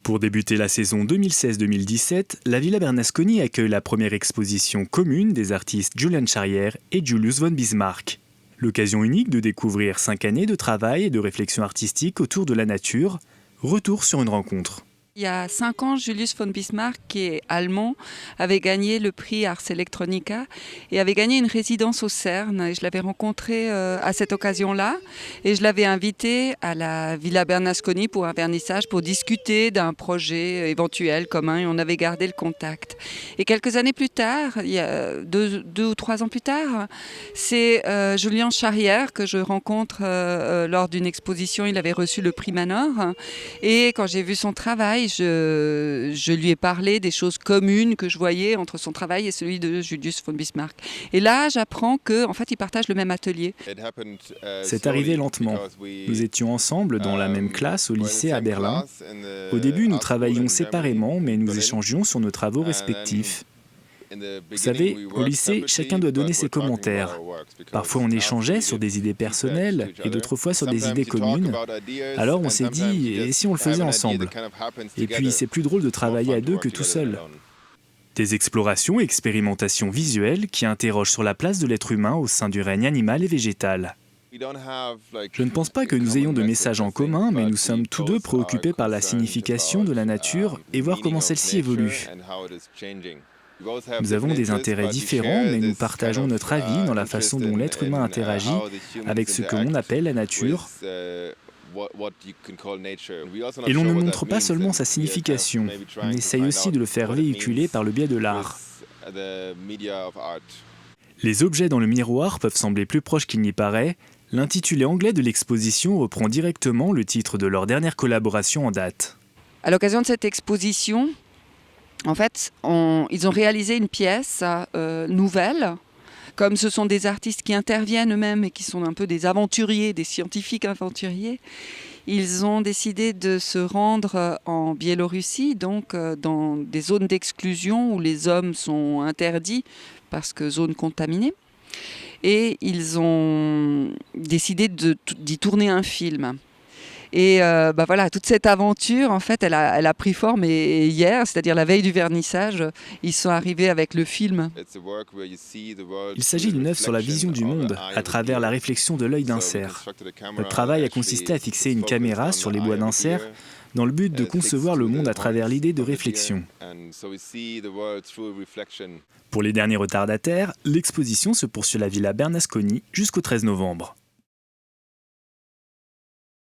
Pour débuter la saison 2016-2017, la Villa Bernasconi accueille la première exposition commune des artistes Julian Charrière et Julius von Bismarck. L'occasion unique de découvrir 5 années de travail et de réflexion artistique autour de la nature. Retour sur une rencontre. Il y a 5 ans, Julius von Bismarck, qui est allemand, avait gagné le prix Ars Electronica et avait gagné une résidence au CERN. Et je l'avais rencontré à cette occasion-là et je l'avais invité à la Villa Bernasconi pour un vernissage pour discuter d'un projet éventuel commun et on avait gardé le contact. Et quelques années plus tard, il y a 2 ou 3 ans plus tard, c'est Julian Charrière que je rencontre lors d'une exposition. Il avait reçu le prix Manor et quand j'ai vu son travail, je lui ai parlé des choses communes que je voyais entre son travail et celui de Julius von Bismarck. Et là, j'apprends qu'en fait, ils partagent le même atelier. C'est arrivé lentement. Nous étions ensemble dans la même classe au lycée à Berlin. Au début, nous travaillions séparément, mais nous échangions sur nos travaux respectifs. Vous savez, au lycée, chacun doit donner ses commentaires. Parfois on échangeait sur des idées personnelles et d'autres fois sur des idées communes. Alors on s'est dit, et si on le faisait ensemble? Et puis c'est plus drôle de travailler à deux que tout seul. Des explorations et expérimentations visuelles qui interrogent sur la place de l'être humain au sein du règne animal et végétal. Je ne pense pas que nous ayons de messages en commun, mais nous sommes tous deux préoccupés par la signification de la nature et voir comment celle-ci évolue. Nous avons des intérêts différents, mais nous partageons notre avis dans la façon dont l'être humain interagit avec ce que l'on appelle la nature. Et l'on ne montre pas seulement sa signification, on essaye aussi de le faire véhiculer par le biais de l'art. Les objets dans le miroir peuvent sembler plus proches qu'il n'y paraît. L'intitulé anglais de l'exposition reprend directement le titre de leur dernière collaboration en date. À l'occasion de cette exposition, en fait, ils ont réalisé une pièce nouvelle. Comme ce sont des artistes qui interviennent eux-mêmes et qui sont un peu des aventuriers, des scientifiques aventuriers, ils ont décidé de se rendre en Biélorussie, donc dans des zones d'exclusion où les hommes sont interdits parce que zone contaminée. Et ils ont décidé d'y tourner un film. Et voilà, toute cette aventure, en fait, elle a pris forme et hier, c'est-à-dire la veille du vernissage, ils sont arrivés avec le film. Il s'agit d'une œuvre sur la vision du monde à travers la réflexion de l'œil d'un cerf. Notre travail a consisté à fixer une caméra sur les bois d'un cerf dans le but de concevoir le monde à travers l'idée de réflexion. Pour les derniers retardataires, l'exposition se poursuit à la Villa Bernasconi jusqu'au 13 novembre.